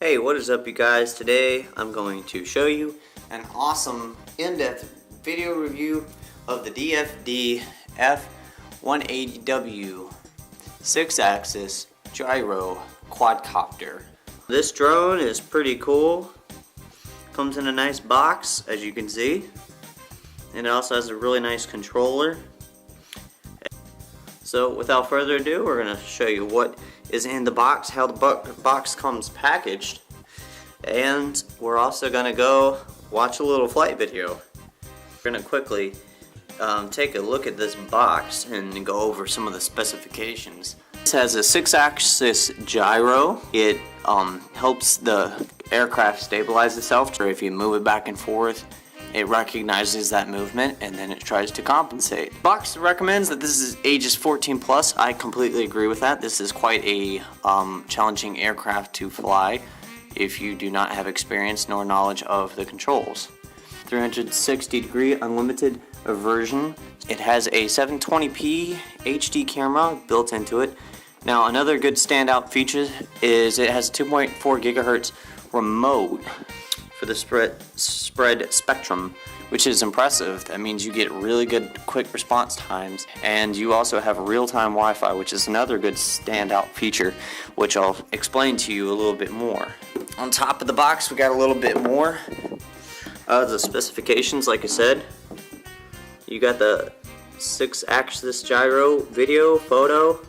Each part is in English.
Hey, what is up you guys? Today I'm going to show you an awesome in-depth video review of the DFD F180W 6-axis gyro quadcopter. This drone is pretty cool. Comes in a nice box, as you can see, and it also has a really nice controller. So without further ado, we're going to show you what is in the box, how the box comes packaged, and we're also going to go watch a little flight video. We're going to quickly take a look at this box and go over some of the specifications. This has a 6-axis gyro. It helps the aircraft stabilize itself, or if you move it back and forth, it recognizes that movement and then it tries to compensate. The box recommends that this is ages 14 plus. I completely agree with that. This is quite a challenging aircraft to fly if you do not have experience nor knowledge of the controls. 360-degree unlimited version. It has a 720p HD camera built into it. Now another good standout feature is it has 2.4 gigahertz remote for the spread spectrum, which is impressive. That means you get really good quick response times, and you also have real-time Wi-Fi, which is another good standout feature, which I'll explain to you a little bit more. On top of the box, we got a little bit more the specifications. Like I said, you got the 6-axis gyro video photo.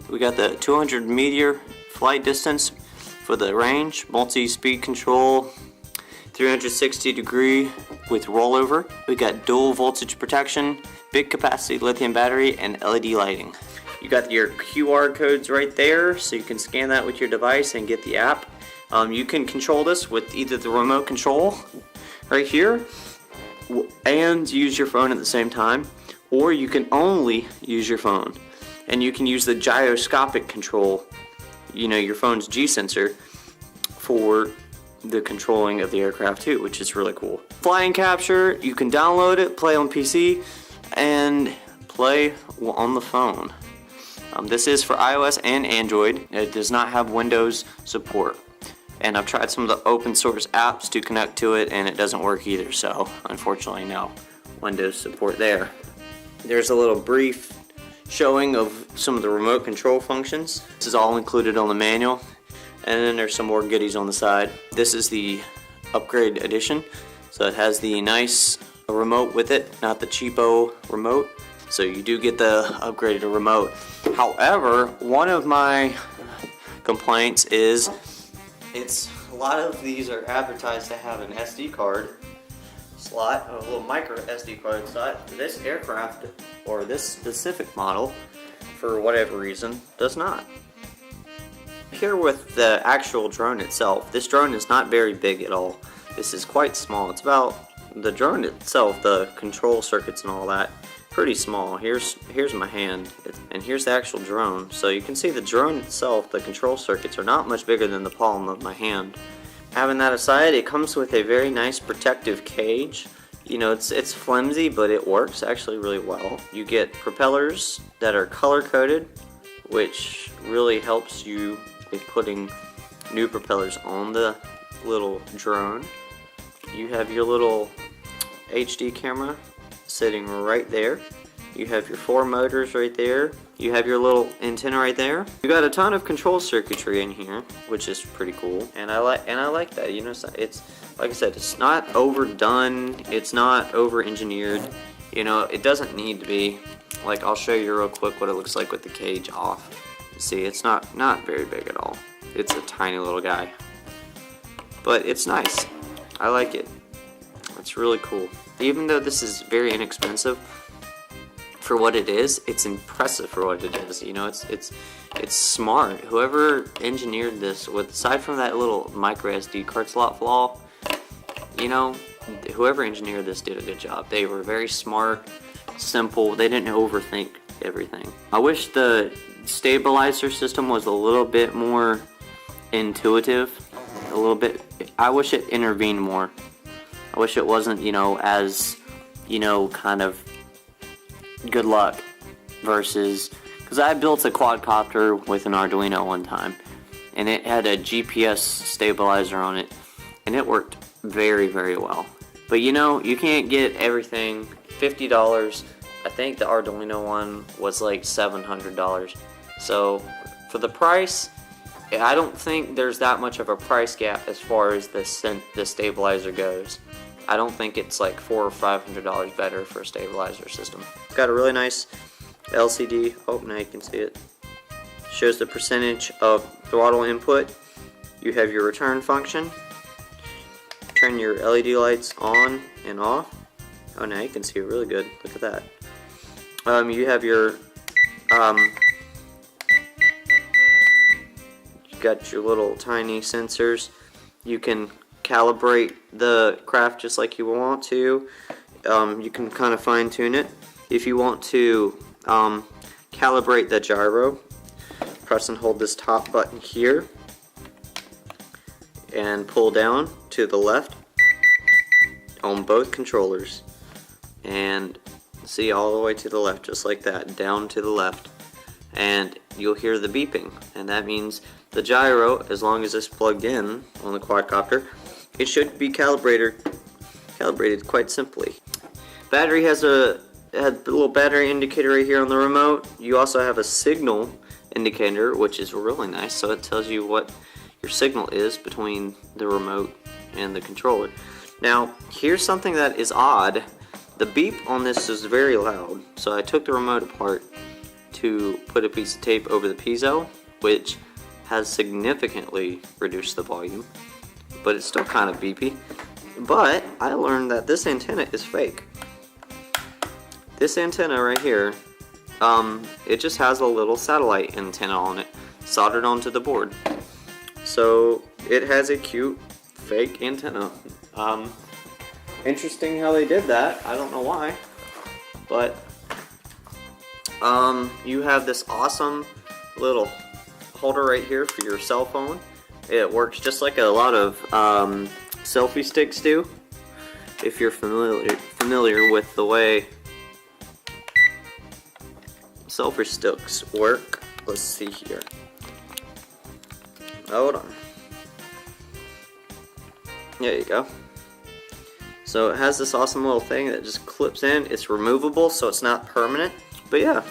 We got the 200-meter flight distance for the range, multi-speed control, 360-degree with rollover. We got dual voltage protection, big capacity lithium battery, and LED lighting. You got your QR codes right there, so you can scan that with your device and get the app. You can control this with either the remote control right here and use your phone at the same time, or you can only use your phone. And you can use the gyroscopic control, you know, your phone's G sensor, for the controlling of the aircraft too, which is really cool. Flying capture, you can download it, play on PC, and play on the phone. This is for iOS and Android. It does not have Windows support. And I've tried some of the open source apps to connect to it, and it doesn't work either, so unfortunately no Windows support there. There's a little brief showing of some of the remote control functions. This is all included on the manual. And then there's some more goodies on the side. This is the upgrade edition. So it has the nice remote with it, not the cheapo remote. So you do get the upgraded remote. However, one of my complaints is a lot of these are advertised to have an SD card slot, a little micro SD card slot. This aircraft, or this specific model, for whatever reason, does not. Here with the actual drone itself, this drone is not very big at all. This is quite small. It's about the drone itself, the control circuits and all that, pretty small. Here's my hand, and here's the actual drone. So you can see the drone itself, the control circuits are not much bigger than the palm of my hand. Having that aside, it comes with a very nice protective cage. You know, it's flimsy, but it works actually really well. You get propellers that are color-coded, which really helps you with putting new propellers on the little drone. You have your little HD camera sitting right there. You have your 4 motors right there. You have your little antenna right there. You got a ton of control circuitry in here, which is pretty cool. And I like that. You know, it's like I said, it's not overdone. It's not over-engineered. You know, it doesn't need to be. Like, I'll show you real quick what it looks like with the cage off. See, it's not very big at all. It's a tiny little guy. But it's nice. I like it. It's really cool. Even though this is very inexpensive for what it is, it's impressive for what it is. You know, it's smart. Whoever engineered this, aside from that little micro SD card slot flaw, you know, whoever engineered this did a good job. They were very smart, simple. They didn't overthink everything. I wish the stabilizer system was a little bit more intuitive, a little bit. I wish it intervened more. I wish it wasn't, you know, as, you know, kind of good luck versus, because I built a quadcopter with an Arduino one time, and it had a GPS stabilizer on it, and it worked very, very well. But you know, you can't get everything. $50. I think the Arduino one was like $700. So for the price, I don't think there's that much of a price gap as far as the stabilizer goes. I don't think it's like $400 or $500 better for a stabilizer system. It's got a really nice LCD. Oh, now you can see it. Shows the percentage of throttle input. You have your return function. Turn your LED lights on and off. Oh, now you can see it really good. Look at that. You have your you got your little tiny sensors. You can calibrate the craft just like you want to. You can kind of fine tune it. If you want to calibrate the gyro, press and hold this top button here and pull down to the left on both controllers, and see all the way to the left, just like that, down to the left, and you'll hear the beeping, and that means the gyro, as long as it's plugged in on the quadcopter, it should be calibrated quite simply. Battery has a little battery indicator right here on the remote. You also have a signal indicator, which is really nice, so it tells you what your signal is between the remote and the controller. Now, here's something that is odd. The beep on this is very loud, so I took the remote apart to put a piece of tape over the piezo, which has significantly reduced the volume, but it's still kind of beepy. But I learned that this antenna is fake. This antenna right here, it just has a little satellite antenna on it, soldered onto the board. So it has a cute fake antenna. Interesting how they did that. I don't know why, but you have this awesome little holder right here for your cell phone. It works just like a lot of selfie sticks do. If you're familiar with the way selfie sticks work, let's see here. Hold on. There you go. So it has this awesome little thing that just clips in. It's removable, so it's not permanent. But yeah,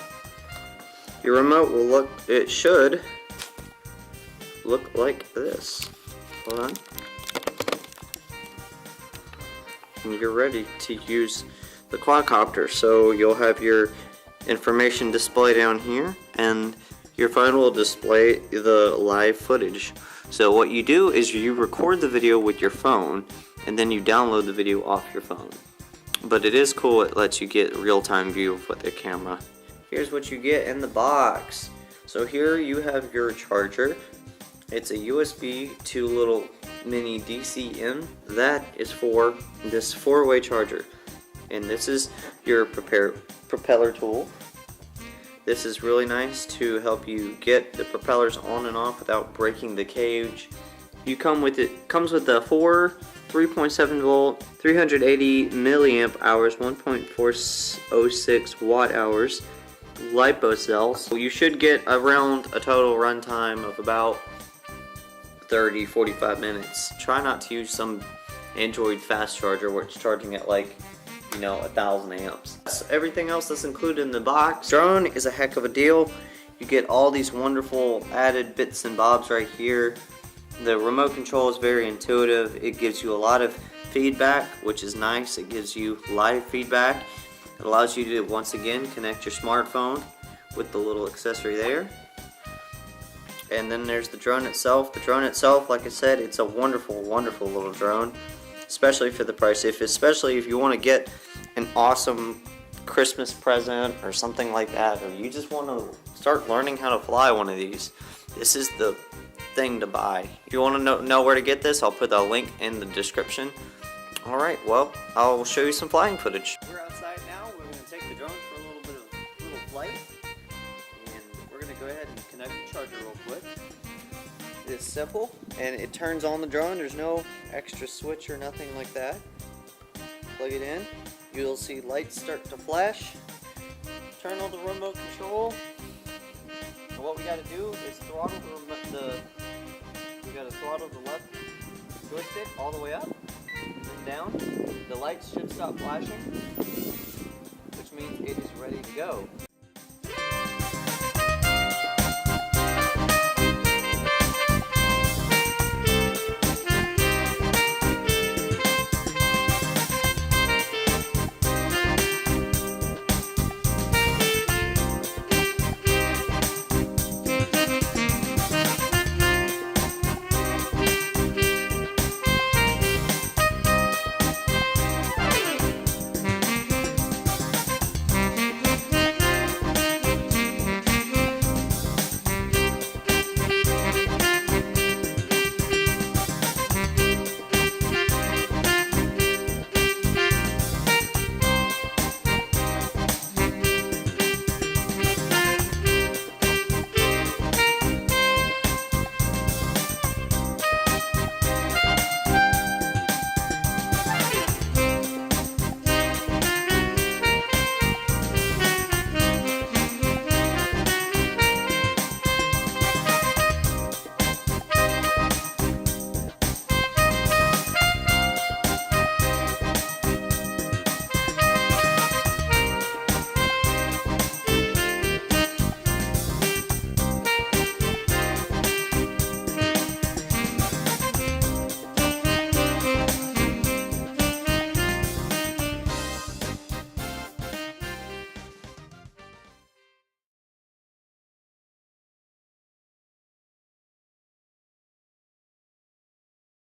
your remote will should look like this. Hold on. And you're ready to use the quadcopter. So you'll have your information display down here, and your phone will display the live footage. So what you do is you record the video with your phone, and then you download the video off your phone. But it is cool, it lets you get real-time view of what the camera. Here's what you get in the box. So here you have your charger. It's a USB to little mini DC in. That is for this 4-way charger. And this is your propeller tool. This is really nice to help you get the propellers on and off without breaking the cage. Comes with the 3.7 volt, 380 milliamp hours, 1.406 watt hours LiPo cell. So you should get around a total runtime of about 30-45 minutes. Try not to use some Android fast charger where it's charging at like 1,000 amps. Everything else that's included in the box. Drone is a heck of a deal. You get all these wonderful added bits and bobs right here. The remote control is very intuitive. It gives you a lot of feedback, which is nice. It gives you live feedback. It allows you to once again connect your smartphone with the little accessory there. And then there's the drone itself. The drone itself, like I said, it's a wonderful, wonderful little drone, especially for the price. Especially if you want to get an awesome Christmas present or something like that, or you just want to start learning how to fly one of these, this is the thing to buy. If you want to know where to get this, I'll put a link in the description. Alright, well, I'll show you some flying footage. We're outside now. We're going to take the drone for a little flight, and we're going to go ahead and connect the charger real quick. It's simple, and it turns on the drone. There's no extra switch or nothing like that. Plug it in. You'll see lights start to flash. Turn on the remote control. And what we got to do is throttle the you got to throttle the left joystick all the way up and down. The lights should stop flashing, which means it is ready to go.